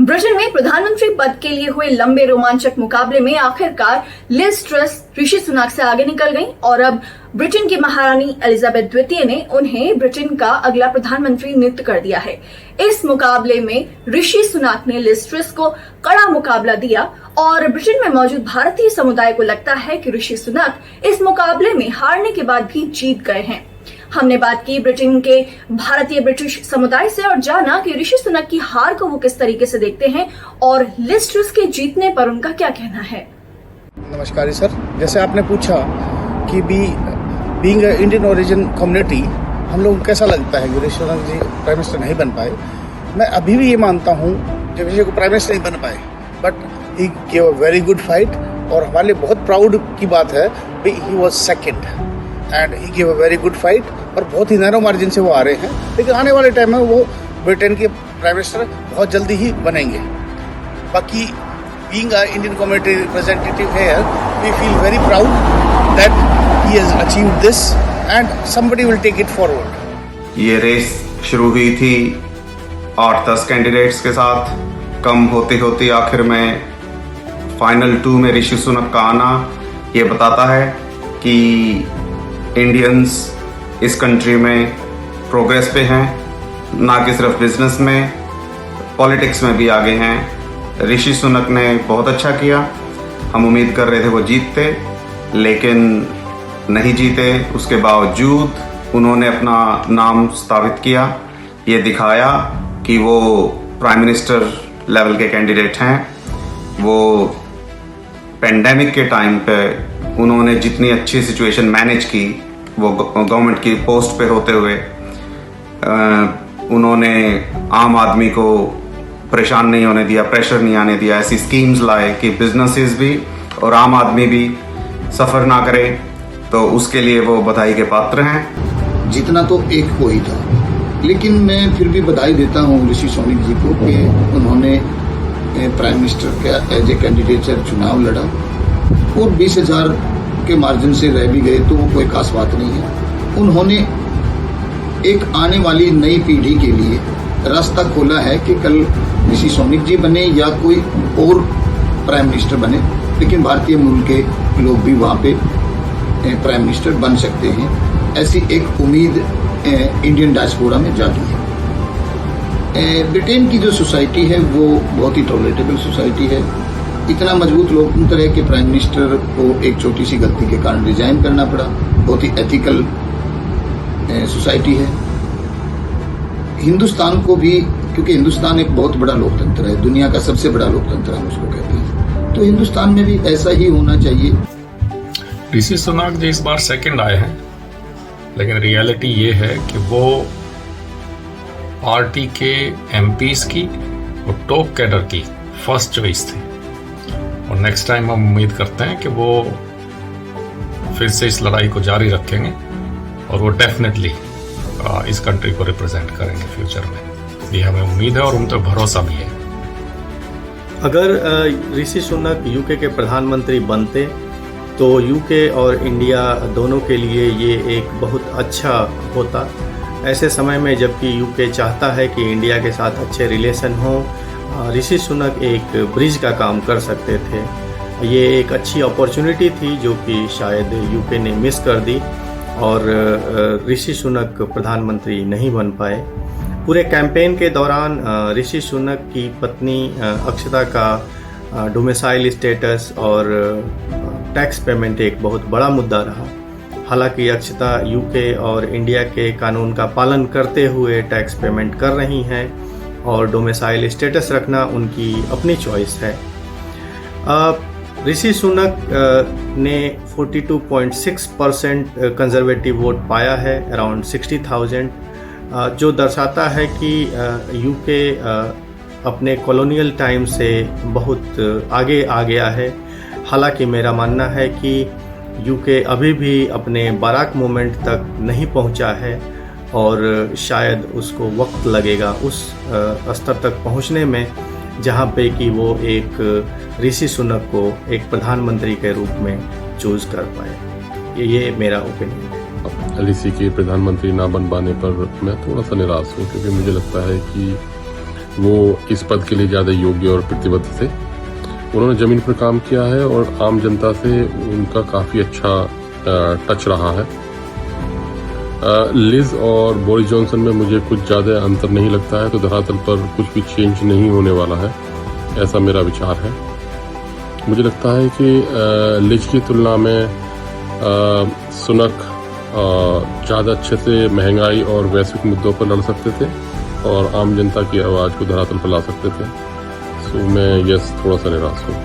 Britain में प्रधानमंत्री पद के लिए हुए लंबे रोमांचक मुकाबले में आखिरकार लिज ट्रस ऋषि सुनक से आगे निकल गईं और अब ब्रिटेन की महारानी एलिजाबेथ द्वितीय ने उन्हें ब्रिटेन का अगला प्रधानमंत्री नियुक्त कर दिया है। इस मुकाबले में ऋषि सुनक ने लिज ट्रस को कड़ा मुकाबला दिया और ब्रिटेन में मौजूद भारतीय समुदाय को लगता है कि ऋषि सुनक इस मुकाबले में हारने के बाद भी जीत गए हैं। हमने बात की ब्रिटेन के भारतीय ब्रिटिश समुदाय से और जाना कि ऋषि सुनक की हार को वो किस तरीके से देखते हैं और लिज ट्रस के जीतने पर उनका क्या कहना है। नमस्कार सर, जैसे आपने पूछा कि बीइंग इंडियन ओरिजिन कम्युनिटी हम लोग कैसा लगता है कि ऋषि सुनक जी प्राइम मिनिस्टर नहीं बन पाए। मैं अभी भी ये मानता हूँ कि ऋषि को प्राइम मिनिस्टर नहीं बन पाए, but he gave a very good fight और हमारे लिए बहुत प्राउड की बात है कि he was second and he give a very good fight और बहुत ही नैरो मार्जिन से वो आ रहे हैं। लेकिन आने वाले टाइम में वो ब्रिटेन के प्राइम मिनिस्टर बहुत जल्दी ही बनेंगे। बाकी being a Indian community representative here, we feel very proud that he has achieved this and somebody will take it forward. ये रेस शुरू हुई थी 8-10 कैंडिडेट्स के साथ, कम होते होते आखिर में फाइनल 2 में ऋषि सुनक का आना ये बताता है कि इंडियंस इस कंट्री में प्रोग्रेस पे हैं, ना कि सिर्फ बिजनेस में, पॉलिटिक्स में भी आगे हैं। ऋषि सुनक ने बहुत अच्छा किया, हम उम्मीद कर रहे थे वो जीतते, लेकिन नहीं जीते। उसके बावजूद उन्होंने अपना नाम स्थापित किया, ये दिखाया कि वो प्राइम मिनिस्टर लेवल के कैंडिडेट हैं। वो पेंडेमिक के टाइम पे उन्होंने जितनी अच्छी सिचुएशन मैनेज की, वो गवर्नमेंट की पोस्ट पे होते हुए उन्होंने आम आदमी को परेशान नहीं होने दिया, प्रेशर नहीं आने दिया। ऐसी स्कीम्स लाए कि बिजनेसेस भी और आम आदमी भी सफ़र ना करे, तो उसके लिए वो बधाई के पात्र हैं। जीतना तो एक को ही था, लेकिन मैं फिर भी बधाई देता हूँ ऋषि सुनक जी को कि उन्होंने प्राइम मिनिस्टर का एज ए कैंडिडेचर चुनाव लड़ा और 20,000 के मार्जिन से रह भी गए तो वो कोई खास बात नहीं है। उन्होंने एक आने वाली नई पीढ़ी के लिए रास्ता खोला है कि कल ऋषि सुनक जी बने या कोई और प्राइम मिनिस्टर बने, लेकिन भारतीय मूल के लोग भी वहाँ पे प्राइम मिनिस्टर बन सकते हैं। ऐसी एक उम्मीद इंडियन डायस्पोरा में जागी है। ब्रिटेन की जो सोसाइटी है वो बहुत ही टॉलरेटेबल सोसाइटी है। इतना मजबूत लोकतंत्र है कि प्राइम मिनिस्टर को एक छोटी सी गलती के कारण रिजाइन करना पड़ा। बहुत ही एथिकल सोसाइटी है। हिंदुस्तान को भी, क्योंकि हिंदुस्तान एक बहुत बड़ा लोकतंत्र है, दुनिया का सबसे बड़ा लोकतंत्र हम उसको कहते हैं, तो हिंदुस्तान में भी ऐसा ही होना चाहिए। ऋषि सुनक जी इस बार सेकंड आए हैं, लेकिन रियलिटी ये है कि वो पार्टी के एमपीज की और टॉप कैडर की फर्स्ट चॉइस थे और नेक्स्ट टाइम हम उम्मीद करते हैं कि वो फिर से इस लड़ाई को जारी रखेंगे और वो डेफिनेटली इस कंट्री को रिप्रेजेंट करेंगे फ्यूचर में। ये हमें उम्मीद है और उन पर भरोसा भी है। अगर ऋषि सुनक यूके के प्रधानमंत्री बनते तो यूके और इंडिया दोनों के लिए ये एक बहुत अच्छा होता। ऐसे समय में जबकि यूके चाहता है कि इंडिया के साथ अच्छे रिलेशन हो, ऋषि सुनक एक ब्रिज का काम कर सकते थे। ये एक अच्छी अपॉर्चुनिटी थी जो कि शायद यूके ने मिस कर दी और ऋषि सुनक प्रधानमंत्री नहीं बन पाए। पूरे कैंपेन के दौरान ऋषि सुनक की पत्नी अक्षता का डोमिसाइल स्टेटस और टैक्स पेमेंट एक बहुत बड़ा मुद्दा रहा। हालांकि अक्षता यूके और इंडिया के कानून का पालन करते हुए टैक्स पेमेंट कर रही हैं और डोमिसाइल स्टेटस रखना उनकी अपनी चॉइस है। ऋषि सुनक ने 42.6% कंजर्वेटिव वोट पाया है, अराउंड 60,000, जो दर्शाता है कि यूके अपने कॉलोनियल टाइम से बहुत आगे आ गया है। हालांकि मेरा मानना है कि यूके अभी भी अपने बाराक मूवमेंट तक नहीं पहुंचा है और शायद उसको वक्त लगेगा उस स्तर तक पहुंचने में जहां पे कि वो एक ऋषि सुनक को एक प्रधानमंत्री के रूप में चूज कर पाए। ये मेरा ओपिनियन है। एलईसी के प्रधानमंत्री ना बन पाने पर मैं थोड़ा सा निराश हूँ, क्योंकि मुझे लगता है कि वो इस पद के लिए ज़्यादा योग्य और प्रतिबद्ध थे। उन्होंने ज़मीन पर काम किया है और आम जनता से उनका काफ़ी अच्छा टच रहा है। लिज और बोरिस जॉनसन में मुझे कुछ ज़्यादा अंतर नहीं लगता है, तो धरातल पर कुछ भी चेंज नहीं होने वाला है, ऐसा मेरा विचार है। मुझे लगता है कि लिज की तुलना में सुनक ज़्यादा अच्छे से महंगाई और वैश्विक मुद्दों पर लड़ सकते थे और आम जनता की आवाज़ को धरातल पर ला सकते थे। सो मैं थोड़ा सा निराश हूँ।